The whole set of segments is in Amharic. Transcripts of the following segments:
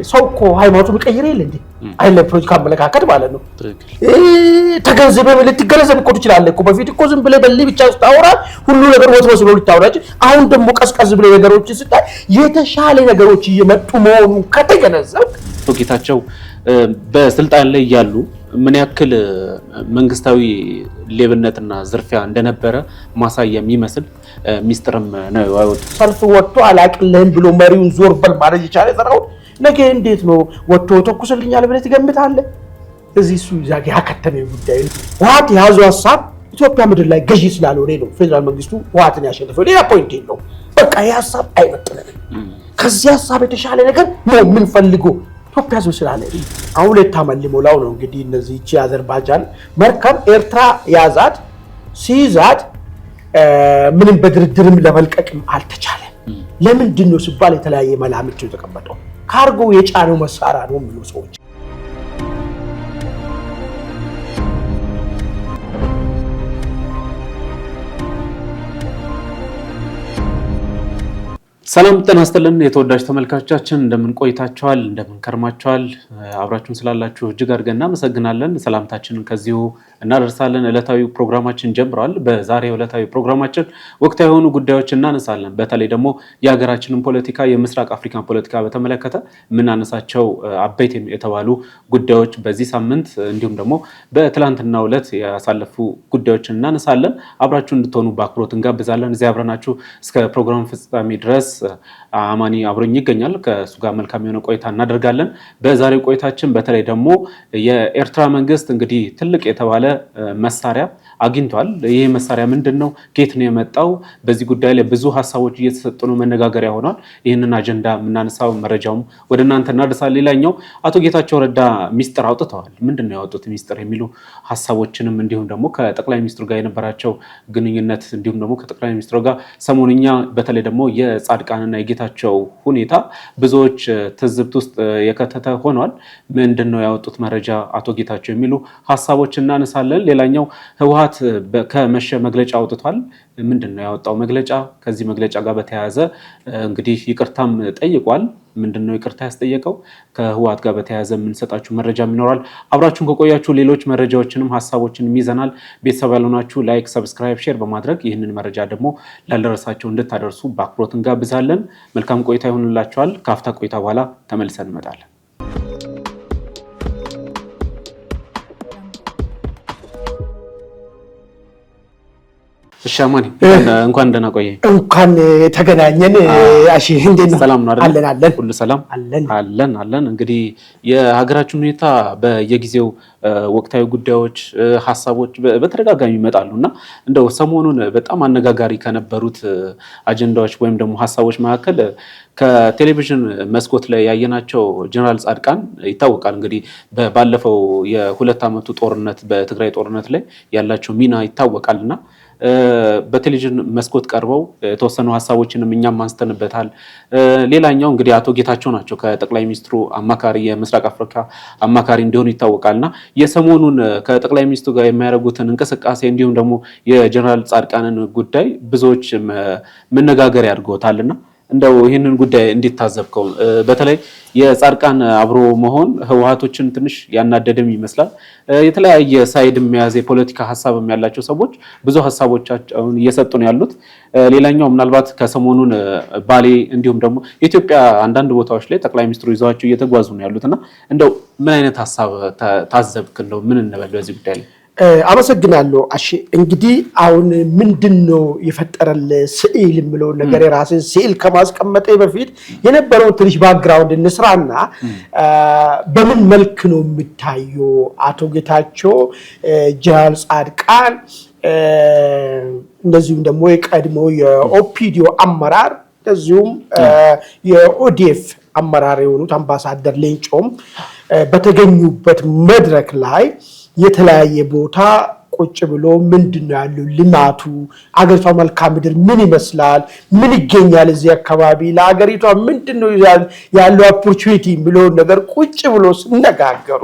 ሰውኮ ሃይማኖቱ ቢቀይር የለ እንዴ አይለ ፖለቲካ አመለካከት ማለት ነው ተገንዘበ ልትገለዘብ እኮ ትችላለህ እኮ በፊት እኮ ዝም ብለህ በሊ ብቻ ስታወራ ሁሉ ነገር ወጥ ወስሎ ልታወራጭ አሁን ደግሞ ቀስቀስ ብለህ ነገሮች ስታይ የተሻለ ነገሮች እየመጡ መሆኑ ከተገነዘብ ጌታቸው በስልጣን ላይ ያሉ ምን ያክል መንግስታዊ ሌብነትና ዝርፊያ እንደነበረ ማሳያ የሚመስል ሚስጥርም ነው ያወጡ ሰልፍ ወጥቶ አላቅልህም ብሎ መሪውን ዞር በል ማለት ይቻላል ዘራው ነገ እንዴት ነው ወጥቶ ተኩስልኛል ብለህ ትገምታለህ እዚህ እሱ ያጋ ያከተመ ጉዳይ ዋት ያዙ ሐሳብ ኢትዮጵያ ምድር ላይ ገዢ ስላልሆነ ነው ፌደራል መንግስቱ ዋትን ያሸነፈው ሌላ ፖይንት የለው በቃ ያሳብ አይመጥንም ከዚህ ሐሳብ የተሻለ ነገር ነው ምን ፈልጎ ኢትዮጵያ ዞ ስላለ አሁን ለታመልሞላው ነው እንግዲህ እነዚህ እቺ አዘርባይጃን መርከብ ኤርትራ ያዛት ሲይዛት ምንም በድርድርም ለመልቀቅም አልተቻለም ለምንድን ነው ሲባል የተለያየ መላምት ተቀመጠው ካርጎ የጫነው መሳሪያ ነው የሚሉ ሰዎች ሰላም ጤና ይስጥልን የተወዳጅ ተመልካቾቻችን እንደምን ቆይታችኋል እንደምን ከርማችኋል አብራችሁን ስላላችሁ እጅግ አድርገን እናመሰግናለን ሰላምታችንን ከዚሁ እናደርሳለን ዕለታዊ ፕሮግራማችን ጀምሯል በዛሬው ዕለታዊ ፕሮግራማችን ወቅታዊ የሆኑ ጉዳዮችን እናነሳለን በተለይ ደግሞ የሀገራችንን ፖለቲካ የምስራቅ አፍሪካን ፖለቲካ በተመለከተ ምን አነሳቸው አበይት የተባሉ ጉዳዮች በዚህ ሳምንት እንዲሁም ደግሞ በትላንትናው ዕለት ያሳለፉ ጉዳዮችን እናነሳለን አብራችሁን እንድትሆኑ በአክብሮት እንጋብዛለን እዚህ አብረናችሁ እስከ ፕሮግራም ፍጻሜ ድረስ አማኒ አብሮኝ ይገኛል ከሱ ጋር መልካም የሆነ ቆይታ እናደርጋለን በዛሬው ቆይታችን በተለይ ደግሞ የኤርትራ መንግስት እንግዲህ ትልቅ የተባለ መሳሪያ አግኝቷል ይሄ መሳሪያ ምንድነው ከየት ነው የመጣው በዚህ ጉዳይ ላይ ብዙ ሐሳቦች እየተሰጡ ነው መነጋገሪያ ሆኗል ይሄንን አጀንዳ ምናነሳው መረጃውም ወደናንተ እናደርሳለን ሌላኛው አቶ ጌታቸው ረዳ ሚስጥር አውጥተዋል ምንድነው ያወጡት ሚስጥር የሚሉ ሐሳቦችንም እንዲሁም ደግሞ ከጠቅላይ ሚኒስትሩ ጋር የነበራቸው ግንኙነት እንዲሁም ደግሞ ከጠቅላይ ሚኒስትሩ ጋር ሰሞንኛ በተለይ ደግሞ የጻድቃንና የጌታቸው ሁኔታ ብዙዎች ትዝብት ውስጥ የከተተ ሆኗል ምንድነው ያወጡት መረጃ አቶ ጌታቸው የሚሉ ሐሳቦችን እናነሳለን ሌላኛው ህወሓት ከመሸ መግለጫ አውጥቷል ምንድነው ያወጣው መግለጫ ከዚህ መግለጫ ጋር በተያያዘ እንግዲህ ይቅርታም ጠይቋል ምንድነው ይቅርታ ያስጠየቀው ከህወሓት ጋር በተያያዘ ምን ሰጣችሁ መረጃ ይኖራል አብራችሁን ከቆያችሁ ሌሎች መረጃዎችንም ሐሳቦችንም ይዘናል ቤተሰብ ያሉናችሁ ላይክ ሰብስክራይብ ሼር በማድረግ ይህንን መረጃ ደግሞ ላልደረሳችሁ እንድታደርሱ በአክብሮት እንጋብዛለን መልካም ቆይታ ይሁንላችኋል ካፍታ ቆይታ በኋላ ተመልሰን እንመጣለን ሻማኒ እንኳን ደህና ቆየ እንኳን ተገናኘን አሺ እንዴት ነው ሰላም ነው አይደል አለን ሁሉ ሰላም አለን እንግዲህ የሀገራችን ሁኔታ በየጊዜው ወቅታዊ ጉዳዮች ሐሳቦች በተደጋጋሚ ይመጣሉና እንደው ሰሞኑን በጣም አነጋጋሪ ከነበሩት አጀንዳዎች ወይም ደግሞ ሐሳቦች መካከል ከቴሌቪዥን መስኮት ላይ ያየናቸው ጀነራል ጻድቃን ይታወቃል እንግዲህ ባለፈው የሁለት ዓመቱ ጦርነት በትግራይ ጦርነት ላይ ያላቸው ሚና ይታወቃልና በቴሌቪዥን መስኮት ቀርበው ተወሰኑ ሐሳቦችንም እኛም ማንስተንበታል ሌላኛው እንግዲህ አቶ ጌታቸው ናቸው ከጠቅላይ ሚኒስትሩ አማካሪ የምስራቅ አፍሪካ አማካሪ እንደሆኑ ይታወቃልና የሰሞኑን ከጠቅላይ ሚኒስትሩ ጋር የሚያደርጉትን እንቅስቃሴ እንዲሁም ደግሞ የጀነራል ጻድቃንን ጉዳይ ብዙዎች መነጋገሪያ አድርገውታልና እንደው ይሄንን ጉዳይ እንዲታዘብከው በተለይ የጻድቃን አብሮ መሆን ህወሓቶችን ትንሽ ያናደደም ይመስላል የተለያየ ሳይድ የሚያዝ የፖለቲካ ሐሳብም ያላቸው ሰዎች ብዙ ሐሳቦቻቸውን እየሰጡ ነው ያሉት ሌላኛው ምናልባት ከሰሞኑን ባሌ እንዲሁም ደግሞ የኢትዮጵያ አንዳንድ ቦታዎች ላይ ጠቅላይ ሚኒስትሩ ይዘዋቸው እየተጓዙ ነው ያሉትና እንደው ምን አይነት ሐሳብ ታዘብክ እንደው ምን እንበል በዚህ ጉዳይ ላይ አመሰግናለሁ አሺ እንግዲህ አሁን ምንድነው የፈጠረል ስዕል ምለው ነገር የራስን ስዕል ከማስቀመጤ በፊት የነበረው ትንሽ ባክግራውንድ እንስራና በምን መልክ ነው የሚታየው አቶ ጌታቸው ጀነራል ጻድቃን እንደዚሁም ደግሞ የቀድሞ የኦፒዲዮ አመራር እንደዚሁም የኦዲኤፍ አመራር የሆኑት አምባሳደር ሌንጮም በተገኙበት መድረክ ላይ የተለያየ ቦታ ቁጭ ብሎ ምንድነው ያለው ልማቱ አገሪቷ መልካም ምድር ምን ይመስላል ምን ይገኛል እዚህ አካባቢ ለአገሪቷ ምንድነው ያለው ኦፖርቹኒቲ ብሎ ነገር ቁጭ ብሎ ሲነጋገሩ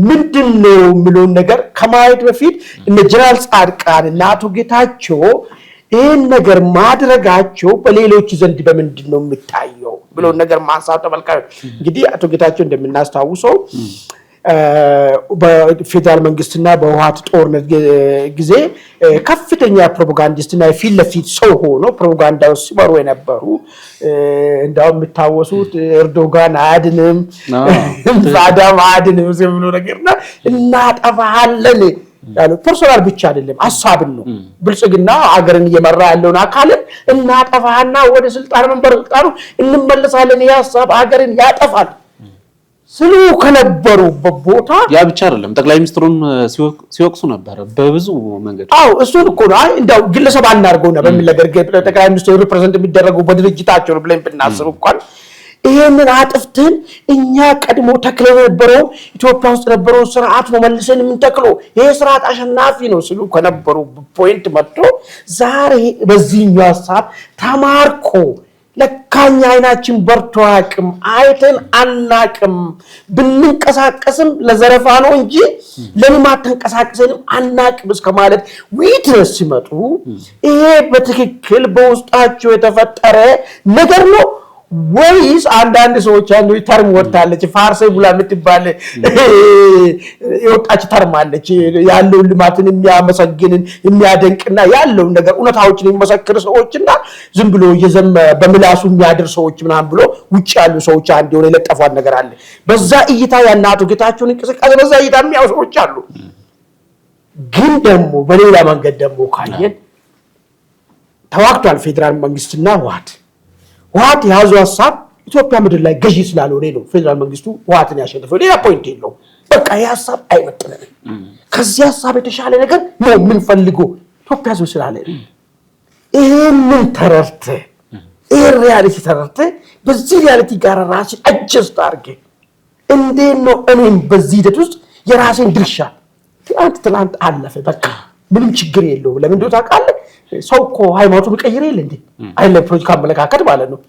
ምንድነው ምሎ ነገር ከማየት በፊት እነ ጀነራል ጻድቃን እና አቶ ጌታቸው ይሄን ነገር ማድረጋቸው በሌሎች ዘንድ በምንድነው የሚታየው ብሎ ነገር ማንሳት ተመልካቾች እንግዲህ አቶ ጌታቸው እንደምናስተዋውሰው በፌደራል መንግስትና በህወሓት ጦርነት ጊዜ ከፍተኛ ፕሮፓጋንዲስትና ፊት ለፊት ሰው ሆኖ ፕሮፓጋንዳው ሲመሩ የነበሩ እንዳው የምታወሱት ኤርዶጋን አድንም ዛዳም አድንም ዘምኖ ነገርና እናጠፋለን ያለው ፐርሶናል ብቻ አይደለም ሐሳብን ነው ብልጽግና አገርን እየመራ ያለውን አካልን እናጠፋና ወደ ስልጣን መንበር ስልጣኑ እንመለሳለን ያሳብ አገርን ያጠፋል ስሉ ከነበሩበት ቦታ ያ ብቻ አይደለም ጠቅላይ ሚኒስትሩን ሲወቅሱ ነበር በብዙ መንገድ እሱን እኮ ነው እንደው ግለሰብ አናርገውና በሚል ነገር ጠቅላይ ሚኒስትሩ ሪፕሬዘንት የሚደረጉ በድርጅታቸው ነው ብለን ብናስብ እንኳን ይሄንን አጥፍተን እኛ ቀድሞ ተክለ ነበረው ኢትዮጵያ ውስጥ ነበረው ስርዓት ነው መልሰን የምንተክለው ይሄ ስርዓት አሸናፊ ነው ስሉ ከነበሩ ፖይንት መጥቶ ዛሬ በዚህኛው ሐሳብ ተማርኮ ለካኛ አይናችን በርቶ አቅም አይተን አናቅም ብንንቀሳቀስም ለዘረፋ ነው እንጂ ለልማት ተንቀሳቀሰንም አናቅም እስከማለት ዊትነስ ሲመጡ ይሄ በትክክል በውስጣቸው የተፈጠረ ነገር ነው ወይስ አንዳንድ ሰዎች አንዱ ተርም ወጣለች ፋርሴ ቡላ የምትባል የወጣች ተርም አለች ያለው ልማትን የሚያመሰግንን የሚያደንቅና ያለው ነገር እውነታዎችን የሚመሰክር ሰዎችና ዝም ብሎ የዘም በምላሱ የሚያድር ሰዎች ምናምን ብሎ ውጭ ያሉ ሰዎች አንድ የሆነ ለጠፋት ነገር አለ በዛ እይታ ያናቱ ጌታቸውን እንቅስቃሴ በዛ እይታ የሚያው ሰዎች አሉ ግን ደግሞ በሌላ መንገድ ደግሞ ካየን ተዋክቷል ፌደራል መንግስትና ህወሓት ያዙ ሐሳብ ኢትዮጵያ ምድር ላይ ገዢ ስላልሆነ ነው ፌደራል መንግስቱ ህወሓትን ያሸነፈው ሌላ ፖይንት የለው በቃ የሐሳብ አይመጥነንም ከዚህ ሐሳብ የተሻለ ነገር ነው ምን ፈልጎ ኢትዮጵያ ህዝብ ስላለ ይሄንን ተረርተ ይሄ ሪያሊቲ ተረርተ በዚህ ሪያሊቲ ጋር ራስን አጀስት አድርገ እንዴት ነው እኔም በዚህ ሂደት ውስጥ የራሴን ድርሻ ትናንት አለፈ በቃ ምንም ችግር የለውም ለምን እንደው ታውቃለህ ሰው እኮ ሃይማኖቱን ቀይረ ይል እንዴ አይለ ፕሮጀክት አመለካከት ማለት ነው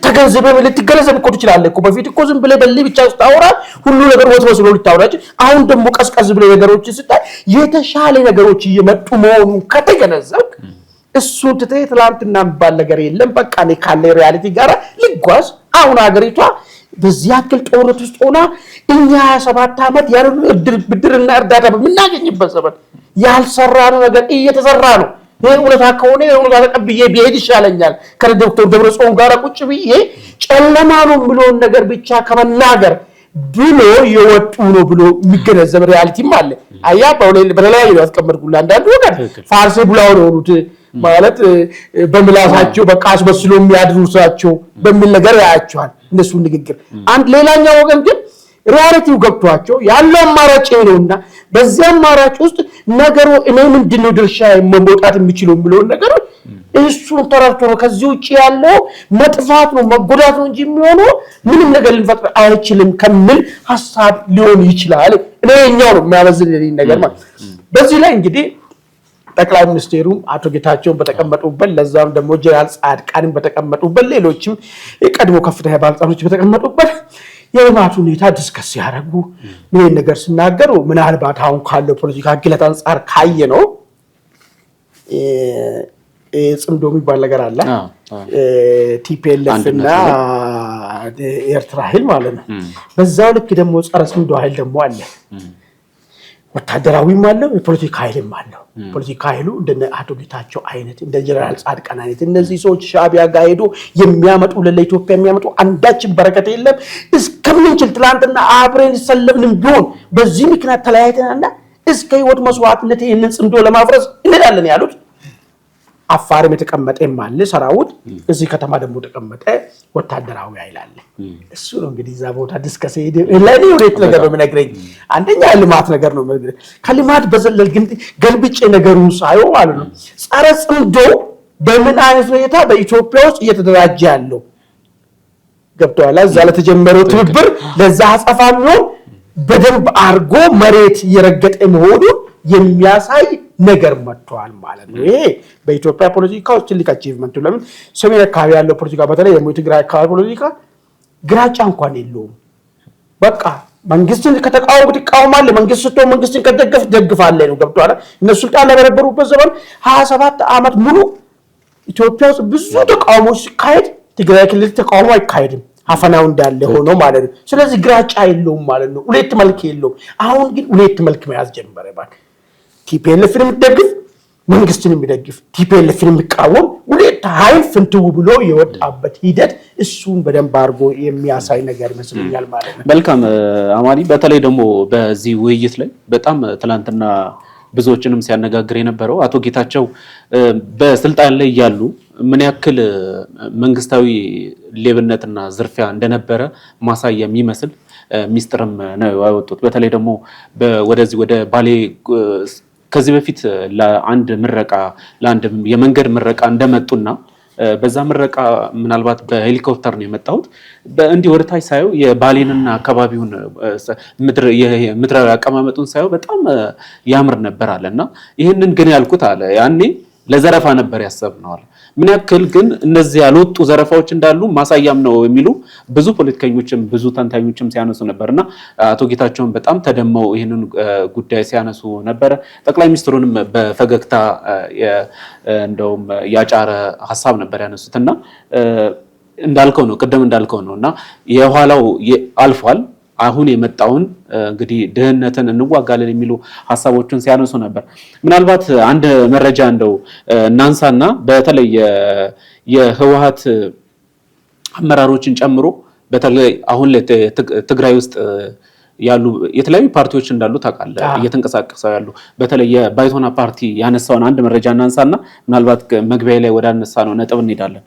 ተገንዘበ ልትገለዘብ እኮ ትችላለህ እኮ በፊት እኮ ዝም ብለህ በልይ ብቻ ስታወራ ሁሉ ነገር ወጥ ወስሎ ልታወራጭ አሁን ደግሞ ቀስቀስ ብለህ ነገሮች ስታይ የተሻለ ነገሮች እየመጡ መሆኑ ከተገነዘብክ እሱ ትላንትና ባል ነገር የለም በቃ ነው ካለ ሪያሊቲ ጋር ልጓዝ አሁን ሀገሪቷ በዚህ ያክል ጦርነት ውስጥ ሆና እኛ 27 ዓመት ያለው ብድርና እርዳታ በመናገኝበት ዘመን ያልሰራነው ነገር እየተሰራ ነው የውለታ ከሆነ የውለታ ተቀብዬ ቢሄድ ይሻለኛል ከዶክተር ደብረጽዮን ጋር ቁጭ ብዬ ጨለማኑን ብሎ ነገር ብቻ ከመናገር ብሎ የወጡ ነው ብሎ የሚገነዘብ ሪያሊቲም አለ አያ በሌላ ያስቀመጥኩላ አንዳንዱ ነገር ፋርሴ ብላው ነው ማለት በምላሳቸው በቃ አስመስሎ የሚያድሩሳቸው በሚል ነገር ያያቸዋል እነሱ ንግግር አንድ ሌላኛው ወገን ግን ሪያሊቲው ገብቷቸው ያለው አማራጭ ነውና በዚያ አማራጭ ውስጥ ነገሩ እኔ ምንድነው ድርሻ መሞጣት የሚችለው ብለው ነገር እሱ ተራርቶ ነው ከዚህ ውጪ ያለው መጥፋት ነው መጎዳት ነው እንጂ የሚሆነው ምንም ነገር ልንፈጥር አይችልም ከሚል ሐሳብ ሊሆን ይችላል እኔኛው ነው የሚያመዝልልኝ ነገር ማለት በዚህ ላይ እንግዲህ ጠቅላይ ሚኒስትሩ አቶ ጌታቸውን በተቀመጡበት ለዛም ደግሞ ጀነራል ጻድቃንን በተቀመጡበት ሌሎችም የቀድሞ ከፍተኛ ባለስልጣኖች በተቀመጡበት የልማት ሁኔታ ዲስከስ ያደርጉ ምን ነገር ሲናገሩ ምናልባት አሁን ካለው ፖለቲካ ግለት አንፃር ካየ ነው ጽምዶ የሚባል ነገር አለ ቲፒኤልኤፍ እና ኤርትራ ኃይል ማለት ነው በዛው ልክ ደግሞ ጸረ ጽምዶ ኃይል ደግሞ አለ ወታደራዊም አለው የፖለቲካ ኃይልም አለው ፖለቲካ ኃይሉ እንደ አቶ ጌታቸው አይነት እንደ ጀነራል ጻድቃን አይነት እነዚህ ሰዎች ሻቢያ ጋር ሄዶ የሚያመጡ ለኢትዮጵያ የሚያመጡ አንዳችን በረከት የለም እስከምንችል ትላንትና አብረን ሰለብንም ቢሆን በዚህ ምክንያት ተለያይተናልና እስከ ህይወት መስዋዕትነት ይሄንን ጽምዶ ለማፍረስ እንላለን ያሉት አፋርም የተቀመጠ ማለ ሰራውት እዚህ ከተማ ደግሞ ተቀመጠ ወታደራዊ አይላል እሱ ነው እንግዲህ እዛ ቦታ ዲስከስ ሄደ ለኔ ወዴት ነገር በመነግረኝ አንደኛ ልማት ነገር ነው ከልማት በዘለል ግን ገልብጬ ነገሩን ሳይው ማለት ነው ጸረ ጽምዶ በምን አይነት ሁኔታ በኢትዮጵያ ውስጥ እየተደራጀ ያለው ገብቷል እዛ ለተጀመረው ትብብር ለዛ አጸፋም ነው በደንብ አርጎ መሬት የረገጠ መሆኑ የሚያሳይ ነገር መጥቷል ማለት ነው ይሄ በኢትዮጵያ ፖለቲካ ውስጥ ትልቅ አቺቭመንት ነው ለምን ሰሜን አካባቢ ያለው ፖለቲካ በተለይ ደግሞ የትግራይ አካባቢ ፖለቲካ ግራጫ እንኳን የለውም በቃ መንግስትን ከተቃወሙ ትቃወማለህ መንግስት ስትሆ መንግስትን ከደገፍ ደግፋለህ ነው ገብቷል እነሱ ስልጣን ላይ በነበሩበት ዘመን 27 ዓመት ሙሉ ኢትዮጵያ ውስጥ ብዙ ተቃውሞች ሲካሄድ ትግራይ ክልል ተቃውሞ አይካሄድም አፈናው እንዳለ ሆኖ ማለት ነው ስለዚህ ግራጫ የለውም ማለት ነው ሁለት መልክ የለውም አሁን ግን ሁለት መልክ መያዝ ጀመረ ባክ ቲፒኤልኤፍን የሚደግፍ መንግስትን የሚደግፍ ቲፒኤልኤፍን የሚቃወም ሁለት ኃይል ፍንትው ብሎ የወጣበት ሂደት እሱን በደንብ አድርጎ የሚያሳይ ነገር መስለኛል ማለት ነው መልካም አማኒ በተለይ ደግሞ በዚህ ውይይት ላይ በጣም ትላንትና ብዙዎችንም ሲያነጋግር የነበረው አቶ ጌታቸው በስልጣን ላይ ያሉ ምን ያክል መንግስታዊ ሌብነትና ዝርፊያ እንደነበረ ማሳያ የሚመስል ሚስጥርም ነው ያወጡት በተለይ ደግሞ ወደዚህ ወደ ባሌ ከዚህ በፊት ለአንድ የመንገድ ምረቃ እንደመጡና በዛ ምረቃ ምናልባት በሄሊኮፕተር ነው የመጣሁት በእንዲህ ወደታይ ሳይው የባሌንና አካባቢውን ምድራዊ አቀማመጡን ሳይው በጣም ያምር ነበር አለና ይሄንን ግን ያልኩት አለ ያኔ ለዘረፋ ነበር ያሰብነው አለ ምን ያክል ግን እነዚህ ያልወጡ ዘረፋዎች እንዳሉ ማሳያም ነው የሚሉ ብዙ ፖለቲከኞችም ብዙ ተንታኞችም ሲያነሱ ነበርና አቶ ጌታቸውን በጣም ተደመው ይሄንን ጉዳይ ሲያነሱ ነበር ጠቅላይ ሚኒስትሩንም በፈገግታ እንደውም ያጫረ ሐሳብ ነበር ያነሱትና እንዳልከው ነው ቀደም እንዳልከው ነውና የኋላው አልፏል አሁን የመጣውን እንግዲህ ድህነትን እንዋጋለን የሚሉ ሐሳቦችን ሲያነሱ ነበር ምናልባት አንድ መረጃ እንደው እናንሳና በተለይ የህወሓት አመራሮችን ጨምሮ በተለይ አሁን ትግራይ ውስጥ ያሉ የተለያዩ ፓርቲዎች እንዳሉ ታውቃለህ እየተንቀሳቀሰው ያሉ በተለይ የባይቶና ፓርቲ ያነሳውን አንድ መረጃ እናንሳና ምናልባት መግቢያ ላይ ወደ አነሳ ነው ነጥብ እንሄዳለን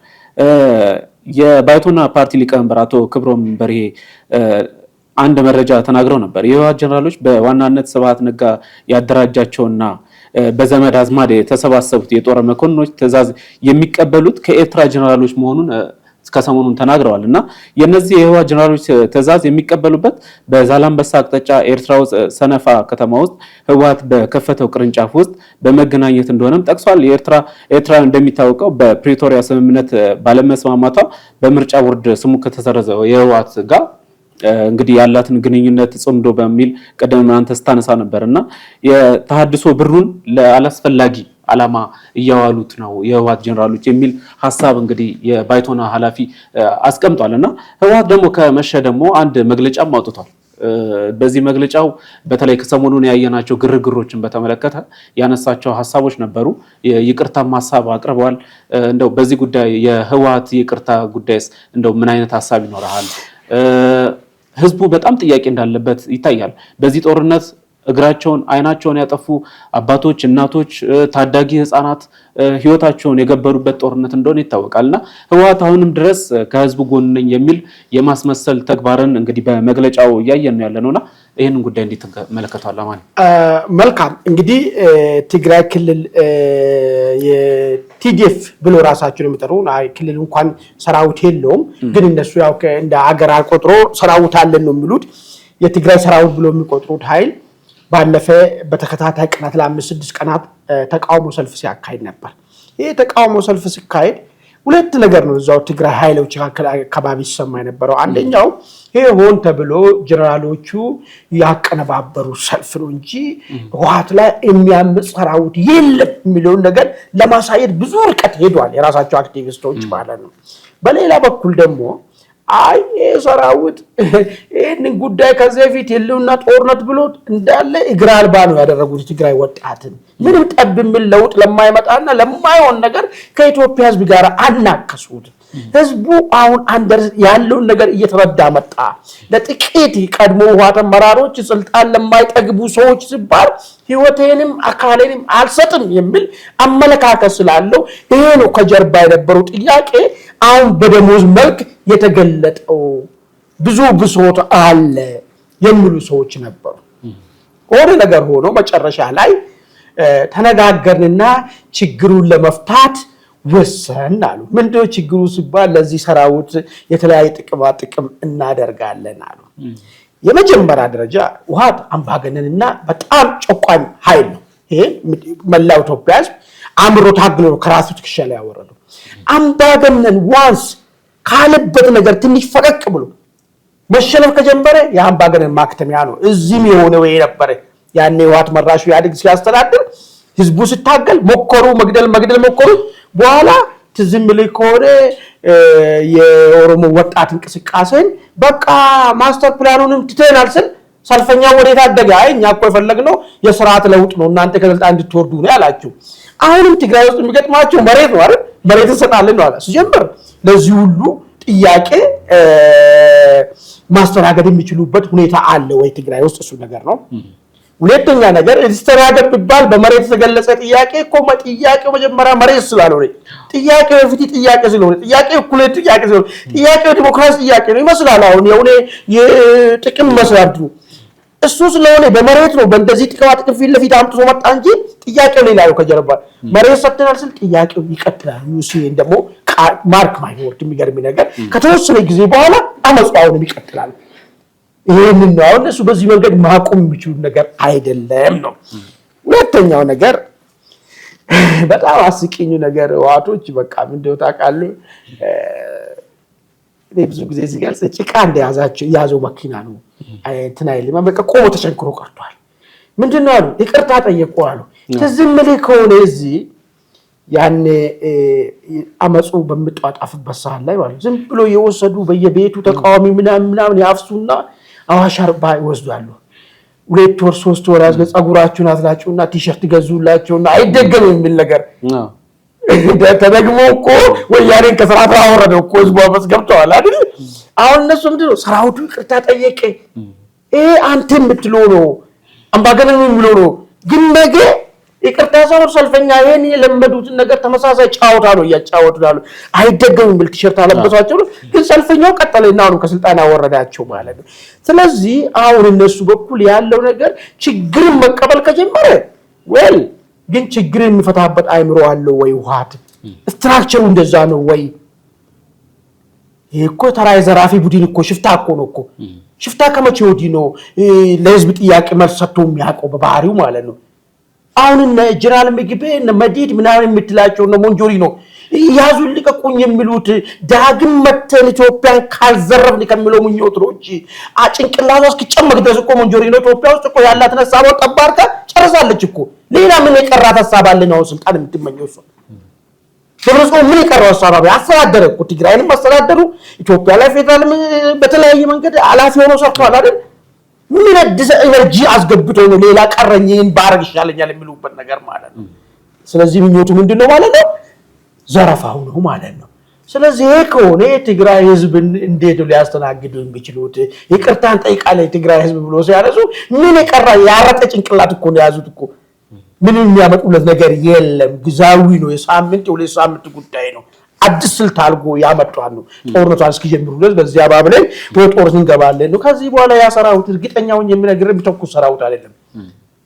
የባይቶና ፓርቲ ሊቀመንበር አቶ ክብሮም በርሄ አንድ መረጃ ተናግረው ነበር የህወሓት ጀነራሎች በዋናነት ስብሃት ነጋ ያደራጃቸውና በዘመድ አዝማድ የተሰባሰቡት የጦር መኮንኖች ትዕዛዝ የሚቀበሉት ከኤርትራ ጀነራሎች መሆኑን ከሰሞኑን ተናግረዋልና የነዚህ የህወሓት ጀነራሎች ትዕዛዝ የሚቀበሉበት በዛላምበሳ አቅጣጫ ኤርትራ ውስጥ ሰነፋ ከተማ ውስጥ ህወሓት በከፈተው ቅርንጫፍ ውስጥ በመገናኘት እንደሆነም ጠቅሷል ኤርትራ እንደሚታወቀው በፕሪቶሪያ ስምምነት ባለመስማማቷ በምርጫ ቦርድ ስሙ ከተሰረዘው የህወሓት ጋር እንግዲህ ያላትን ግንኙነት ጽምዶ በሚል ቀደም አንተ ስታነሳ ነበርና የተሐድሶ ብሩን ለአላስፈላጊ ዓላማ እያዋሉት ነው የህወሓት ጀነራሎች የሚል ሐሳብ እንግዲህ የባይቶና ኃላፊ አስቀምጧልና ህወሓት ደግሞ ከመሸ ደግሞ አንድ መግለጫም አውጥቷል በዚህ መግለጫው በተለይ ከሰሞኑን ያየናቸው ግርግሮችን በተመለከተ ያነሳቸው ሐሳቦች ነበሩ ይቅርታም ሐሳብ አቅርበዋል እንደው በዚህ ጉዳይ የህወሓት ይቅርታ ጉዳይስ እንደው ምን አይነት ሐሳብ ይኖርሃል ህዝቡ በጣም ጥያቄ እንዳለበት ይታያል በዚህ ጦርነት እግራቸውን አይናቸውን ያጠፉ አባቶች እናቶች ታዳጊ ህፃናት ህይወታቸውን የገበሩበት ጦርነት እንደሆነ ይታወቃልና ህወሓት አሁንም ድረስ ከህዝቡ ጎን ነኝ የሚል የማስመሰል ተግባርን እንግዲህ በመግለጫው ያየን ነው ያለነውና ይሄንን ጉዳይ እንዴት ተመለከታለህ ማለት መልካም እንግዲህ ትግራይ ክልል የቲዲኤፍ ብሎ ራሳቸውን የሚጠሩ ክልል እንኳን ሰራዊት የለውም ግን እነሱ ያው እንደ ሀገር አቆጥሮ ሰራዊት አለን ነው የሚሉት የትግራይ ሰራዊት ብሎ የሚቆጥሩት ኃይል ባለፈ በተከታታይ ቀናት ለ5-6 ቀናት ተቃውሞ ሰልፍ ሲያካሂድ ነበር ይሄ ተቃውሞ ሰልፍ ሲካሄድ ሁለት ነገር ነው እዛው ትግራይ ኃይሎች አካባቢ ሲሰማ የነበረው አንደኛው ይሄ ሆን ተብሎ ጀነራሎቹ ያቀነባበሩ ሰልፍ ነው እንጂ ህወሓት ላይ የሚያምጽ ሰራዊት የለም የሚለው ነገር ለማሳየት ብዙ ርቀት ሄዷል የራሳቸው አክቲቪስቶች ማለት ነው በሌላ በኩል ደግሞ አይ ሰራዊት ይሄንን ጉዳይ ከዚህ በፊት የለውና ጦርነት ብሎ እንዳለ እግር አልባ ነው ያደረጉት ትግራይ ወጣትን ምንም ጠብ የሚል ለውጥ ለማይመጣና ለማይሆን ነገር ከኢትዮጵያ ህዝብ ጋር አናከሱት ህዝቡ አሁን አንደር ያለውን ነገር እየተረዳ መጣ ለጥቂት ቀድሞ ህወሓት አመራሮች ስልጣን ለማይጠግቡ ሰዎች ሲባል ህይወቴንም አካሌንም አልሰጥም የሚል አመለካከት ስላለው ይሄ ነው ከጀርባ የነበረው ጥያቄ አሁን በደሞዝ መልክ የተገለጠው ብዙ ብሶት አለ የሚሉ ሰዎች ነበሩ ሆነ ነገር ሆኖ መጨረሻ ላይ ተነጋገርንና ችግሩን ለመፍታት ወሰን አሉ ምንድነው ችግሩ ሲባል ለዚህ ሰራዊት የተለያየ ጥቅም እናደርጋለን አሉ የመጀመሪያ ደረጃ ህወሓት አምባገነንና በጣም ጨቋኝ ኃይል ነው ይሄ መላው ኢትዮጵያ አምሮ ታግሎ ከራሱ ትከሻ ላይ ያወረደው አምባገነን ዋንስ ካለበት ነገር ትንሽ ፈቀቅ ብሎ መሸነፍ ከጀመረ የአምባገነን ማክተሚያ ነው። እዚህም የሆነ ወይ ነበር ያኔ ህወሓት መራሹ ኢህአዴግ ሲያስተዳድር ህዝቡ ሲታገል ሞከሩ፣ መግደል ሞከሩ። በኋላ ትዝም ብለህ ከሆነ የኦሮሞ ወጣት እንቅስቃሴን በቃ ማስተር ፕላኑንም ትተናል ስል ሰልፈኛ ወዴት አደገ? አይ እኛ እኮ የፈለግነው የሥርዓት ለውጥ ነው እናንተ ከስልጣን እንድትወርዱ ነው ያላችሁ። አሁንም ትግራይ ውስጥ የሚገጥማቸው መሬት ነው አይደል? መሬት እንሰጣለን ነው አለ ሲጀምር። ለዚህ ሁሉ ጥያቄ ማስተናገድ የሚችሉበት ሁኔታ አለ ወይ ትግራይ ውስጥ? እሱ ነገር ነው። ሁለተኛ ነገር እስተራገብ ቢባል በመሬት የተገለጸ ጥያቄ እኮ ጥያቄው መጀመሪያ መሬት ስላልሆነ ጥያቄው የፍትህ ጥያቄ ስለሆነ ጥያቄው እኩልነት ጥያቄ ስለሆነ ጥያቄው ዲሞክራሲ ጥያቄ ነው ይመስላል። አሁን የሆነ የጥቅም መስራት ነው እሱ ስለሆነ በመሬት ነው በእንደዚህ ጥቅም ፊት ለፊት አምጥቶ መጣ እንጂ ጥያቄው ሌላ ነው ከጀርባ መሬት ሰጥተናል ስል ጥያቄው ይቀጥላል። ዩሲን ደግሞ ማርክ ማይወርድ የሚገርም ነገር ከተወሰነ ጊዜ በኋላ አመጽዋውን ይቀጥላል። ይሄንን ነው አሁን እሱ በዚህ መንገድ ማቆም የሚችሉ ነገር አይደለም ነው። ሁለተኛው ነገር በጣም አስቂኙ ነገር ህወሓቶች በቃ ምንድነው ታውቃለህ? ብዙ ጊዜ እዚህ ጋር ጭቃ እንደያዛቸው ያዘው መኪና ነው እንትን አይልም በቃ ቆሞ ተሸንክሮ ቀርቷል። ምንድነው አሉ ይቅርታ ጠየቁ አሉ። ትዝም ብለህ ከሆነ እዚህ ያኔ አመጹ በሚጧጣፍበት ሰዓት ላይ ማለት ዝም ብሎ የወሰዱ በየቤቱ ተቃዋሚ ምናምን ያፍሱና አዋሽ አርባ ይወስዳሉ። 2 ወር 3 ወር ያዝገ ጸጉራችሁን አዝላችሁና ቲሸርት ገዙላችሁና አይደገምም የሚል ነገር ተደግሞ እኮ ወያኔን ከስርዓት አወረደው እኮ ህዝቡ አመጽ ገብተዋል አይደል? አሁን እነሱ ምንድነው ሰራዊቱ ይቅርታ ጠየቀ። አንተ የምትለው ነው አምባገነን የሚለው ነው። ግን ነገ ይቅርታ ሰው ሰልፈኛ ይሄን የለመዱትን ነገር ተመሳሳይ ጫወታ ነው እያጫወቱ ያለው። አይደገምም ብል ቲሸርት አለበሳቸው ግን ሰልፈኛው ቀጠለና ነው ከስልጣን ያወረዳቸው ማለት ነው። ስለዚህ አሁን እነሱ በኩል ያለው ነገር ችግርን መቀበል ከጀመረ ወል ግን ችግርን የሚፈታበት አይምሮ አለው ወይ? ህወሓት ስትራክቸሩ እንደዛ ነው ወይ? ይሄ እኮ ተራይ ዘራፊ ቡድን እኮ ሽፍታ እኮ ነው እኮ ሽፍታ ከመቼ ወዲህ ነው ለህዝብ ጥያቄ መልስ ሰጥቶ የሚያውቀው በባህሪው ማለት ነው። አሁን እነ ጀነራል ምግቤ እነ መዲድ ምናምን የምትላቸው እነ ሞንጆሪ ነው ያዙን ልቀቁኝ የሚሉት። ዳግም መተን ኢትዮጵያን ካልዘረፍን ከሚለው ምኞት ነው እንጂ ጭንቅላቷ እስኪጨመቅ ድረስ እኮ ሞንጆሪ ነው ኢትዮጵያ ውስጥ እኮ ያላትን ሀሳቧን ጠባርካ ጨርሳለች እኮ። ሌላ ምን የቀራት ሀሳብ አለ ነው ስልጣን የምትመኘው እሷ? ስለዚህ ምን የቀረው ሀሳብ አለ? አስተዳደረ እኮ ትግራይንም አስተዳደሩ ኢትዮጵያ ላይ ፌደራል በተለያየ መንገድ አላፊ ሆኖ ሰርቷል አይደል? ምን አዲስ ኤነርጂ አስገብቶ ነው ሌላ ቀረኝን ባረግ ይሻለኛል የሚሉበት ነገር ማለት ነው። ስለዚህ ምኞቱ ምንድነው ማለት ነው? ዘረፋው ነው ማለት ነው። ስለዚህ ይሄ ከሆነ ትግራይ ህዝብ እንዴት ሊያስተናግዱ የሚችሉት? ይቅርታን ጠይቃለህ ትግራይ ህዝብ ብሎ ሲያነሱ ምን የቀራ ያረጠ ጭንቅላት እኮ ነው ያዙት እኮ። ምንም የሚያመጡለት ነገር የለም። ግዛዊ ነው። የሳምንት የሁለት ሳምንት ጉዳይ ነው። አዲስ ስልት አልጎ ያመጣሉ። ጦርነቷን እስኪጀምሩ ድረስ በዚያ ባብለን ጦርነት እንገባለን ነው። ከዚህ በኋላ ያ ሰራዊት እርግጠኛውን የሚነግርህ ቢተኩስ ሰራዊት አይደለም።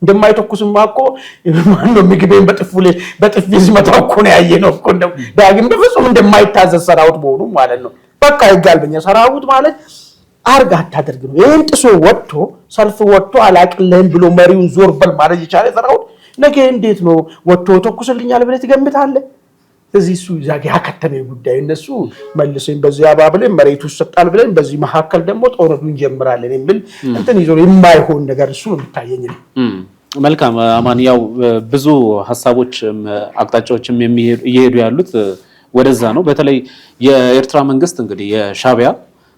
እንደማይተኩስማ እኮ ማን ነው ምግቤን በጥፊ ሲመታው እኮ ነው ያየነው እኮ። ዳግም በፍጹም እንደማይታዘዝ ሰራዊት መሆኑ ማለት ነው። በቃ ይጋልበኛ ሰራዊት ማለት አርጋ አታደርግ ነው። ይሄን ጥሶ ወጥቶ ሰልፍ ወጥቶ አላቅልህም ብሎ መሪውን ዞር በል ማለት ይቻላል ሰራዊት። ነገ እንዴት ነው ወጥቶ ተኩስልኛል ብለህ ትገምታለህ? እዚህ እሱ ዛጋ ያከተመ ጉዳይ እነሱ መልሰን በዚያ ባብለን መሬቱ ይሰጣል ብለን በዚህ መሐከል ደግሞ ጦርነቱን እንጀምራለን የሚል እንትን ይዞ የማይሆን ነገር እሱ ነው የሚታየኝ። መልካም አማን፣ ያው ብዙ ሀሳቦች አቅጣጫዎችም እየሄዱ ያሉት ወደዛ ነው። በተለይ የኤርትራ መንግስት እንግዲህ የሻዕቢያ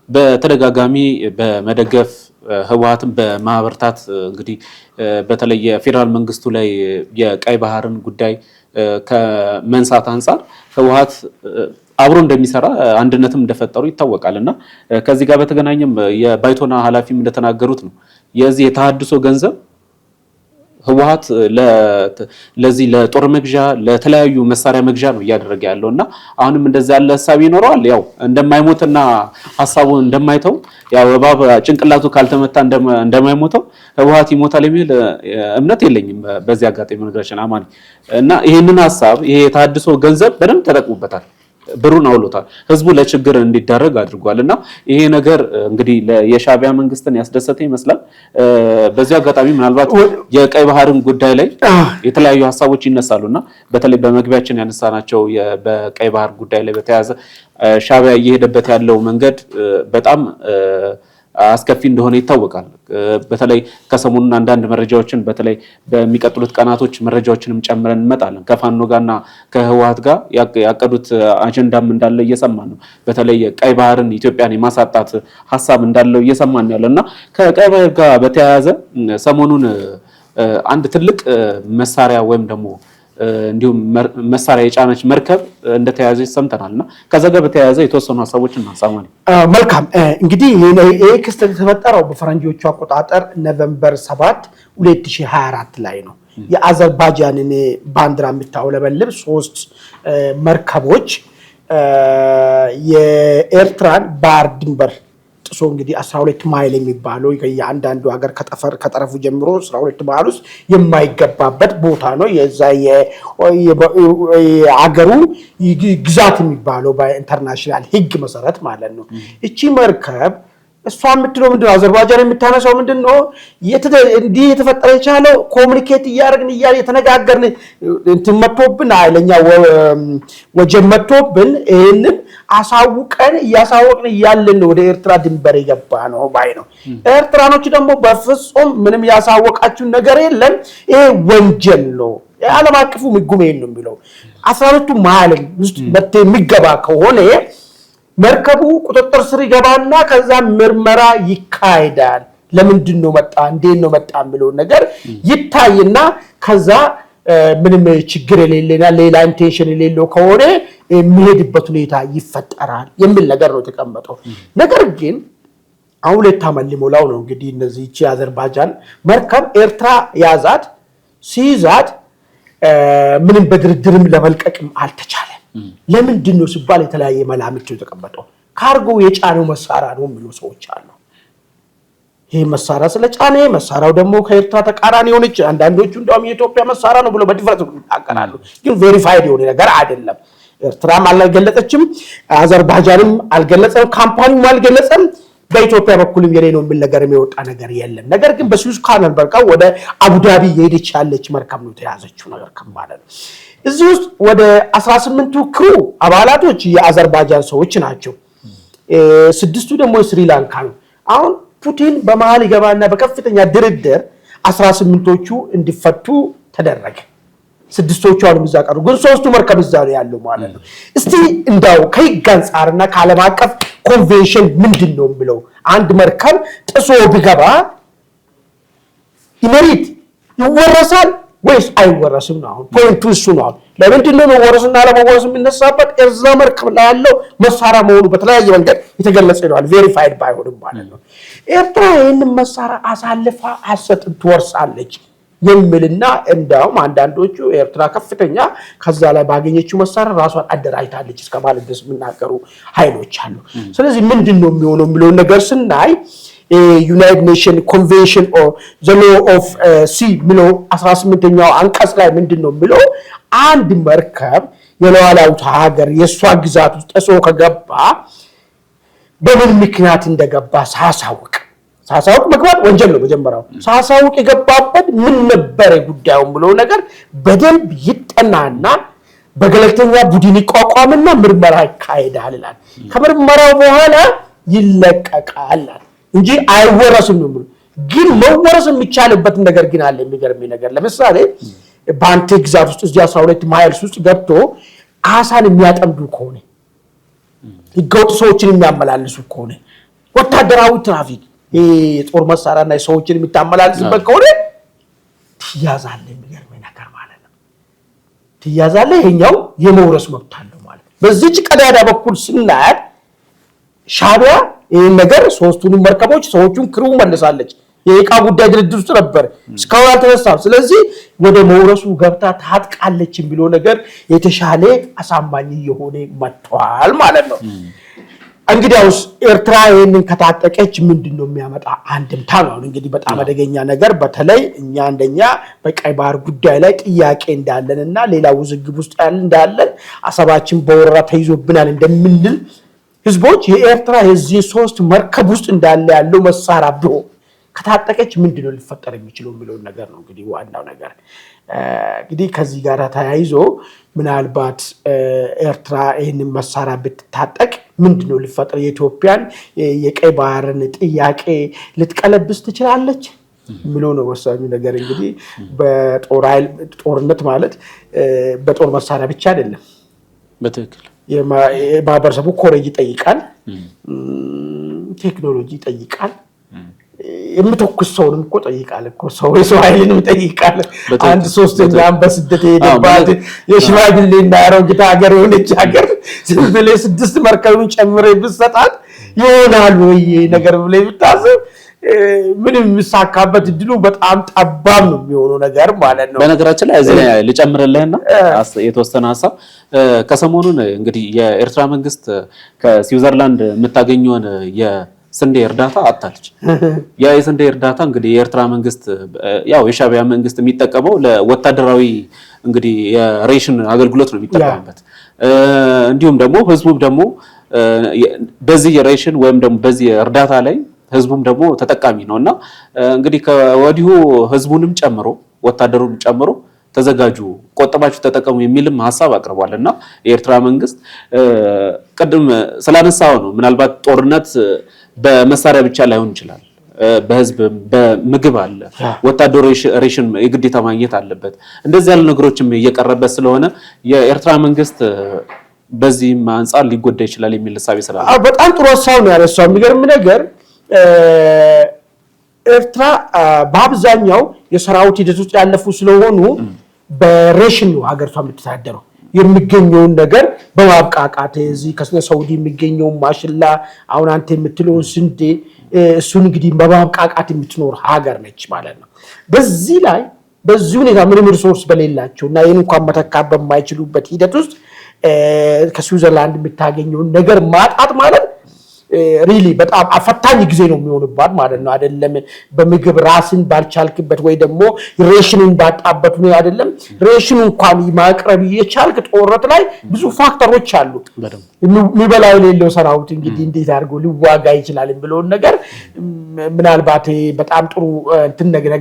በተደጋጋሚ በመደገፍ ህወሓትን በማበርታት እንግዲህ በተለይ የፌደራል መንግስቱ ላይ የቀይ ባህርን ጉዳይ ከመንሳት አንፃር ህወሓት አብሮ እንደሚሰራ አንድነትም እንደፈጠሩ ይታወቃል። እና ከዚህ ጋር በተገናኘም የባይቶና ኃላፊም እንደተናገሩት ነው የዚህ የተሃድሶ ገንዘብ ህወሓት ለዚህ ለጦር መግዣ ለተለያዩ መሳሪያ መግዣ ነው እያደረገ ያለው። እና አሁንም እንደዛ ያለ ሐሳብ ይኖረዋል። ያው እንደማይሞትና ሐሳቡን እንደማይተው ያው እባብ ጭንቅላቱ ካልተመታ እንደማይሞተው ህወሓት ይሞታል የሚል እምነት የለኝም በዚህ አጋጣሚ ነገራችን አማን። እና ይሄንን ሐሳብ ይሄ የተሃድሶ ገንዘብ በደንብ ተጠቅሞበታል፣ ብሩን አውሎታል፣ ህዝቡ ለችግር እንዲዳረግ አድርጓል። እና ይሄ ነገር እንግዲህ የሻዕቢያ መንግስትን ያስደሰተ ይመስላል። በዚህ አጋጣሚ ምናልባት የቀይ ባህርን ጉዳይ ላይ የተለያዩ ሐሳቦች ይነሳሉና በተለይ በመግቢያችን ያነሳናቸው በቀይ ባህር ጉዳይ ላይ በተያያዘ ሻዕቢያ እየሄደበት ያለው መንገድ በጣም አስከፊ እንደሆነ ይታወቃል። በተለይ ከሰሞኑን አንዳንድ መረጃዎችን በተለይ በሚቀጥሉት ቀናቶች መረጃዎችንም ጨምረን እንመጣለን። ከፋኖ ጋርና ከህወሓት ጋር ያቀዱት አጀንዳም እንዳለ እየሰማን ነው። በተለይ ቀይ ባህርን ኢትዮጵያን የማሳጣት ሐሳብ እንዳለው እየሰማን ያለና ከቀይ ባህር ጋር በተያያዘ ሰሞኑን አንድ ትልቅ መሳሪያ ወይም ደግሞ እንዲሁም መሳሪያ የጫነች መርከብ እንደተያዘ ሰምተናልና ከዛ ጋር በተያያዘ የተወሰኑ ሐሳቦችን እናሳማለን። መልካም እንግዲህ ይሄ ክስተት የተፈጠረው በፈረንጆቹ አቆጣጠር ኖቬምበር 7 2024 ላይ ነው። የአዘርባይጃንን ባንዲራ የምታውለበልብ 3 መርከቦች የኤርትራን ባህር ድንበር ጥሶ እንግዲህ 12 ማይል የሚባለው የአንዳንዱ ሀገር ከጠረፉ ጀምሮ 12 ማይል ውስጥ የማይገባበት ቦታ ነው። የዛ የአገሩ ግዛት የሚባለው በኢንተርናሽናል ሕግ መሰረት ማለት ነው። እቺ መርከብ እሷ የምትለው ምንድነው? አዘርባይጃን የምታነሳው ምንድነው? እንዲህ የተፈጠረ የቻለው ኮሙኒኬት እያደረግን የተነጋገርን እንትን መጥቶብን አይለኛ ወጀብ መጥቶብን ይሄንን አሳውቀን እያሳወቅን እያለን ወደ ኤርትራ ድንበር የገባ ነው ባይ ነው። ኤርትራኖች ደግሞ በፍጹም ምንም ያሳወቃችሁ ነገር የለም፣ ይሄ ወንጀል ነው፣ ዓለም አቀፉ ሕጉም ይሄን ነው የሚለው። 12 ማይል ውስጥ የሚገባ ከሆነ መርከቡ ቁጥጥር ስር ይገባና ከዛ ምርመራ ይካሄዳል። ለምንድን ነው መጣ እንዴት ነው መጣ የሚለው ነገር ይታይና ከዛ ምንም ችግር የሌለና ሌላ ኢንቴንሽን የሌለው ከሆነ የሚሄድበት ሁኔታ ይፈጠራል የሚል ነገር ነው የተቀመጠው። ነገር ግን አሁን ለታመልሞላው ነው እንግዲህ እነዚህ አዘርባይጃን መርከብ ኤርትራ ያዛት ሲይዛት ምንም በድርድርም ለመልቀቅም አልተቻለም። ለምንድን ነው ሲባል የተለያየ መላምት የተቀመጠው። ካርጎ የጫነው መሳሪያ ነው የሚሉ ሰዎች አሉ። ይሄ መሳሪያ ስለጫነ መሳሪያው ደግሞ ከኤርትራ ተቃራኒ ሆነች። አንዳንዶቹ እንደውም የኢትዮጵያ መሳሪያ ነው ብሎ በድፍረት ይናገራሉ። ግን ቬሪፋይድ የሆነ ነገር አይደለም። ኤርትራም አልገለጸችም፣ አዘርባይጃንም አልገለጸም፣ ካምፓኒውም አልገለጸም። በኢትዮጵያ በኩልም የኔ ነው የሚል ነገር የሚወጣ ነገር የለም። ነገር ግን በስዊዝ ካናል በቃ ወደ አቡዳቢ የሄደች ያለች መርከብ ነው የተያዘችው ነገር ማለት ነው። እዚህ ውስጥ ወደ 18ቱ ክሩ አባላቶች የአዘርባይጃን ሰዎች ናቸው። 6ቱ ደግሞ የስሪላንካ ነው። አሁን ፑቲን በመሃል ይገባና በከፍተኛ ድርድር 18ቶቹ እንዲፈቱ ተደረገ። 6ቶቹ አሁን እዛ ቀሩ፣ ግን 3ቱ መርከብ እዛ ነው ያለው ማለት ነው። እስቲ እንዳው ከሕግ አንፃርና ከዓለም አቀፍ ኮንቬንሽን ምንድን ነው ብለው አንድ መርከብ ጥሶ ቢገባ ይመሪት ይወረሳል ወይስ አይወረስም ነው? አሁን ፖይንቱ እሱ ነው። ለምንድን ነው መወረስና ለመወረስ የሚነሳበት? እዛ መርከብ ላይ ያለው መሳሪያ መሆኑ በተለያየ መንገድ የተገለጸ ነው፣ ቬሪፋይድ ባይሆንም ማለት ነው። ኤርትራ ይህንን መሳሪያ አሳልፋ አሰጥም ትወርሳለች የሚልና እንደውም አንዳንዶቹ ኤርትራ ከፍተኛ ከዛ ላይ ባገኘችው መሳሪያ ራሷን አደራጅታለች እስከ ማለት ድረስ የሚናገሩ ኃይሎች አሉ። ስለዚህ ምንድን ነው የሚሆነው የሚለውን ነገር ስናይ ዩናይትድ ኔሽን ኮንቬንሽን ኦር ዘ ሎ ኦፍ ሲ የሚለው 18ኛው አንቀጽ ላይ ምንድን ነው የሚለው? አንድ መርከብ የሉዓላዊት ሀገር የእሷ ግዛት ውስጥ ጥሶ ከገባ በምን ምክንያት እንደገባ ሳያሳውቅ መግባት ወንጀል ነው። መጀመሪያው ሳያሳውቅ የገባበት ምን ነበር ጉዳዩን ብሎ ነገር በደንብ ይጠናና በገለልተኛ ቡድን ይቋቋምና ምርመራ ይካሄዳል ይላል። ከምርመራው በኋላ ይለቀቃል እንጂ አይወረስም ነው። ግን መወረስ የሚቻልበት ነገር ግን አለ። የሚገርመኝ ነገር ለምሳሌ በአንተ ግዛት ውስጥ እዚህ 12 ማይልስ ውስጥ ገብቶ አሳን የሚያጠምዱ ከሆነ ህገወጥ ሰዎችን የሚያመላልሱ ከሆነ ወታደራዊ ትራፊክ የጦር መሳሪያና ሰዎችን የሚታመላልስበት ከሆነ ትያዛለህ። የሚገርመኝ ነገር ማለት ነው ትያዛለህ። ይሄኛው የመውረስ መብት አለው ማለት ነው። በዚህች ቀዳዳ በኩል ስናያት ሻዕቢያ ይሄን ነገር 3ቱንም መርከቦች ሰዎቹን ክሩ መልሳለች። የዕቃ ጉዳይ ድርድር ውስጥ ነበር፣ እስካሁን አልተነሳም። ስለዚህ ወደ መውረሱ ገብታ ታጥቃለች የሚለው ነገር የተሻለ አሳማኝ የሆነ መጥቷል ማለት ነው። እንግዲያውስ ኤርትራ ይሄንን ከታጠቀች ምንድነው የሚያመጣ አንድምታ ነው? እንግዲህ በጣም አደገኛ ነገር፣ በተለይ እኛ እንደኛ በቀይ ባህር ጉዳይ ላይ ጥያቄ እንዳለንና ሌላ ውዝግብ ውስጥ እንዳለን አሰባችን በወረራ ተይዞብናል እንደምንል ህዝቦች የኤርትራ የዚህ 3 መርከብ ውስጥ እንዳለ ያለው መሳሪያ ቢሆን ከታጠቀች ምንድነው ሊፈጠር የሚችለው የሚለው ነገር ነው እንግዲህ ዋናው ነገር እንግዲህ ከዚህ ጋር ተያይዞ ምናልባት ኤርትራ ይሄንን መሳሪያ ብትታጠቅ ምንድነው ሊፈጠር የኢትዮጵያን የቀይ ባህርን ጥያቄ ልትቀለብስ ትችላለች የሚለው ነው ወሳኙ ነገር እንግዲህ ጦርነት ማለት በጦር መሳሪያ ብቻ አይደለም በትክክል የማህበረሰቡ ኮሬጅ ይጠይቃል ቴክኖሎጂ ይጠይቃል የምትወክስ ሰውንም እኮ ጠይቃል እኮ ሰው ኃይልንም ጠይቃል አንድ ሶስተኛም በስደት የሄደባት የሽማግሌና አሮጊት ሀገር የሆነች ሀገር ዝምብሌ 6 መርከቡን ጨምሬ ብትሰጣት ይሆናል ወይ ነገር ብለህ ብታስብ ምንም የሚሳካበት እድሉ በጣም ጠባብ ነው የሚሆነው ነገር ማለት ነው በነገራችን ላይ እዚህ ልጨምርልህና የተወሰነ ሐሳብ ከሰሞኑን እንግዲህ የኤርትራ መንግስት ከስዊዘርላንድ የምታገኘውን የስንዴ እርዳታ አጣለች ያ የስንዴ እርዳታ እንግዲህ የኤርትራ መንግስት ያው የሻዕቢያ መንግስት የሚጠቀመው ለወታደራዊ እንግዲህ የሬሽን አገልግሎት ነው የሚጠቀምበት እንዲሁም ደግሞ ህዝቡ ደግሞ በዚህ የሬሽን ወይም ደግሞ በዚህ እርዳታ ላይ ህዝቡም ደግሞ ተጠቃሚ ነውና እንግዲህ ከወዲሁ ህዝቡንም ጨምሮ ወታደሩን ጨምሮ ተዘጋጁ ቆጥባችሁ ተጠቀሙ የሚልም ሐሳብ አቅርቧልና የኤርትራ መንግስት ቀደም ስላነሳው ነው ምናልባት ጦርነት በመሳሪያ ብቻ ላይሆን ይችላል በህዝብ በምግብ አለ ወታደሩ ሬሽን የግዴታ ማግኘት አለበት እንደዚህ ያሉ ነገሮችም እየቀረበ ስለሆነ የኤርትራ መንግስት በዚህም አንፃር ሊጎዳ ይችላል የሚል ሐሳብ ይሰራል በጣም ጥሩ ሐሳብ ነው ያነሳው የሚገርም ነገር ኤርትራ በአብዛኛው የሰራዊት ሂደት ውስጥ ያለፉ ስለሆኑ በሬሽን ነው ሀገርቷ የምትተዳደረው የሚገኘውን ነገር በማብቃቃት እዚህ ከሳውዲ የሚገኘው ማሽላ አሁን አንተ የምትለው ስንዴ እሱን እንግዲህ በማብቃቃት የምትኖር ሀገር ነች ማለት ነው በዚህ ላይ በዚህ ሁኔታ ምንም ሪሶርስ በሌላቸውና ይሄን እንኳን መተካት በማይችሉበት ሂደት ውስጥ ከስዊዘርላንድ የምታገኘውን ነገር ማጣት ማለት ሪሊ በጣም አፈታኝ ጊዜ ነው የሚሆንባት ማለት ነው አይደለም በምግብ ራስን ባልቻልክበት ወይ ደግሞ ሬሽንን ባጣበት ነው አይደለም ሬሽን እንኳን ማቅረብ የቻልክ ጦርነት ላይ ብዙ ፋክተሮች አሉ የሚበላው የሌለው ሰራዊት እንግዲህ እንዴት አድርጎ ሊዋጋ ይችላል ብለው ነገር ምናልባት በጣም ጥሩ እንትን ነገር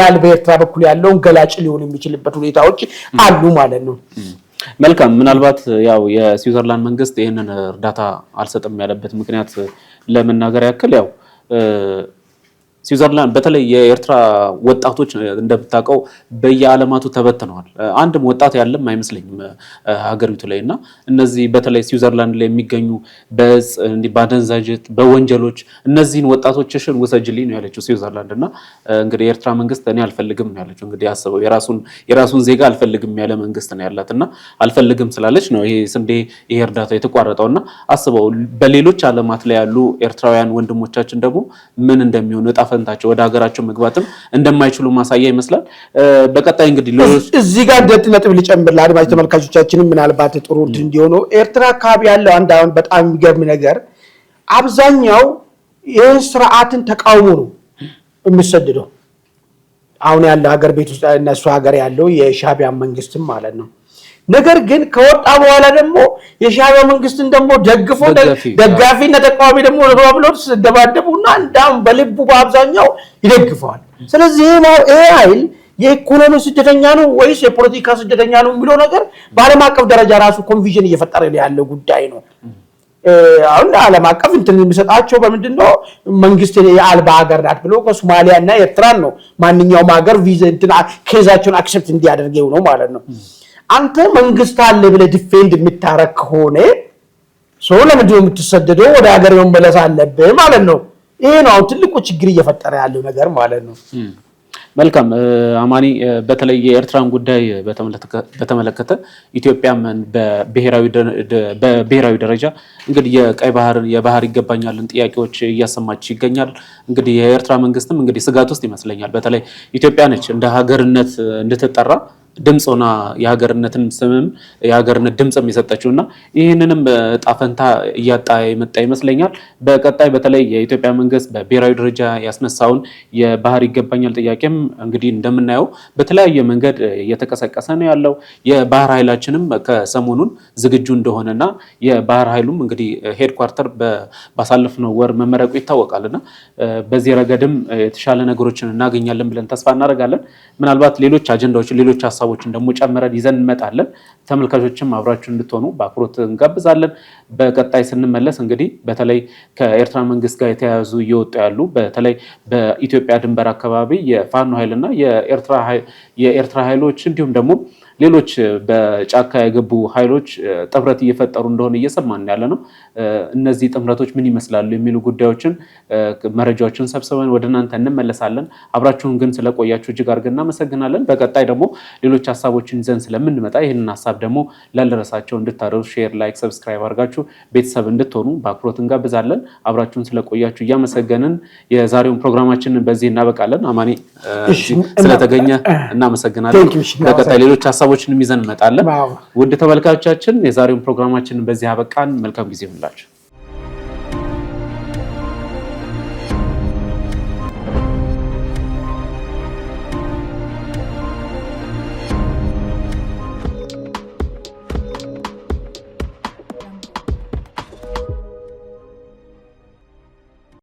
ያለ በኤርትራ በኩል ያለውን ገላጭ ሊሆን የሚችልበት ሁኔታዎች አሉ ማለት ነው መልካም ምናልባት ያው የስዊዘርላንድ መንግስት ይሄንን እርዳታ አልሰጥም ያለበት ምክንያት ለመናገር ያክል ያው ስዊዘርላንድ በተለይ የኤርትራ ወጣቶች እንደምታውቀው በየዓለማቱ ተበትነዋል አንድም ወጣት ያለም አይመስልኝም ሀገሪቱ ላይና እነዚህ በተለይ ስዊዘርላንድ ላይ የሚገኙ በአደንዛዥ በወንጀሎች እነዚህን ወጣቶችሽን ወሰጅልኝ ነው ያለችው ስዊዘርላንድና እንግዲህ የኤርትራ መንግስት እኔ አልፈልግም ነው ያለችው እንግዲህ አስበው የራሱን ዜጋ አልፈልግም ያለ መንግስት ነው ያላትና አልፈልግም ስላለች ነው ይሄ ስንዴ ይሄ እርዳታ የተቋረጠውና አስበው በሌሎች ዓለማት ላይ ያሉ ኤርትራውያን ወንድሞቻችን ደግሞ ምን እንደሚሆኑ ፈንታቸው ወደ ሀገራቸው መግባትም እንደማይችሉ ማሳያ ይመስላል በቀጣይ እንግዲህ እዚህ ጋር ነጥብ ልጨምር ለአድማጭ ተመልካቾቻችንም ምናልባት ጥሩ እንዲሆኑ ኤርትራ አካባቢ ያለው አንድ አሁን በጣም የሚገርም ነገር አብዛኛው ይህን ስርዓትን ተቃውሞ ነው የሚሰደደው አሁን ያለው ሀገር ቤት ውስጥ እነሱ ሀገር ያለው የሻዕቢያ መንግስትም ማለት ነው ነገር ግን ከወጣ በኋላ ደግሞ የሻዕቢያ መንግስትን ደግሞ ደግፎ ደጋፊና ተቃዋሚ ደግሞ ተባብለው ተደባደቡና እንዳም በልቡ በአብዛኛው ይደግፈዋል ስለዚህ ይሄ ኃይል የኢኮኖሚ ስደተኛ ነው ወይስ የፖለቲካ ስደተኛ ነው የሚለው ነገር በዓለም አቀፍ ደረጃ ራሱ ኮንፊዥን እየፈጠረ ያለው ጉዳይ ነው አሁን ዓለም አቀፍ እንትን የሚሰጣቸው በምንድነው መንግስት የአልባ ሀገር ናት ብሎ ከሶማሊያና ኤርትራን ነው ማንኛውም ሀገር ቪዛ እንትን ኬዛቸውን አክሰፕት እንዲያደርገው ነው ማለት ነው አንተ መንግስት አለ ብለ ዲፌንድ የምታረክ ሆነ ሰው ለምንድነው የምትሰደደው ወደ ሀገር መመለስ አለብህ ማለት ነው ይሄ ነው ትልቁ ችግር እየፈጠረ ያለው ነገር ማለት ነው መልካም አማኒ በተለይ የኤርትራን ጉዳይ በተመለከተ ኢትዮጵያም በብሔራዊ ደረጃ እንግዲህ የባህር ይገባኛልን ጥያቄዎች እያሰማች ይገኛል እንግዲህ የኤርትራ መንግስትም እንግዲህ ስጋት ውስጥ ይመስለኛል በተለይ ኢትዮጵያ ነች እንደ ሀገርነት እንድትጠራ ድምጽ ሆና የሀገርነትን ስምም የሀገርነት ድምጽም የሰጠችውና ይህንንም ጣፈንታ እያጣ የመጣ ይመስለኛል። በቀጣይ በተለይ የኢትዮጵያ መንግስት በብሔራዊ ደረጃ ያስነሳውን የባህር ይገባኛል ጥያቄም እንግዲህ እንደምናየው በተለያየ መንገድ እየተቀሰቀሰ ነው ያለው። የባህር ኃይላችንም ከሰሞኑን ዝግጁ እንደሆነና የባህር ኃይሉም እንግዲህ ሄድኳርተር ባሳለፍነው ወር መመረቁ ይታወቃልና በዚህ ረገድም የተሻለ ነገሮችን እናገኛለን ብለን ተስፋ እናደርጋለን። ምናልባት ሌሎች አጀንዳዎችን ሌሎች ሀሳቦችን ደግሞ ጨምረን ይዘን እንመጣለን። ተመልካቾችም አብራችሁ እንድትሆኑ በአክብሮት እንጋብዛለን። በቀጣይ ስንመለስ እንግዲህ በተለይ ከኤርትራ መንግስት ጋር የተያያዙ እየወጡ ያሉ በተለይ በኢትዮጵያ ድንበር አካባቢ የፋኖ ኃይልና የኤርትራ ኃይሎች እንዲሁም ደግሞ ሌሎች በጫካ የገቡ ኃይሎች ጥምረት እየፈጠሩ እንደሆነ እየሰማን ያለ ነው። እነዚህ ጥምረቶች ምን ይመስላሉ የሚሉ ጉዳዮችን መረጃዎችን ሰብስበን ወደ እናንተ እንመለሳለን። አብራችሁን ግን ስለቆያችሁ እጅግ አድርገን እናመሰግናለን። በቀጣይ ደግሞ ሌሎች ሀሳቦችን ይዘን ስለምንመጣ ይህንን ሀሳብ ደግሞ ላልደረሳቸው እንድታደርሱ ሼር፣ ላይክ፣ ሰብስክራይብ አድርጋችሁ ቤተሰብ እንድትሆኑ በአክብሮት እንጋብዛለን። አብራችሁን ስለቆያችሁ እያመሰገንን የዛሬውን ፕሮግራማችንን በዚህ እናበቃለን። አማኒ ስለተገኘ እናመሰግናለን። በቀጣይ ሌሎች ሀሳቦችንም ይዘን እንመጣለን። ውድ ተመልካቾቻችን የዛሬውን ፕሮግራማችንን በዚህ አበቃን። መልካም ጊዜ ይሁንላችሁ።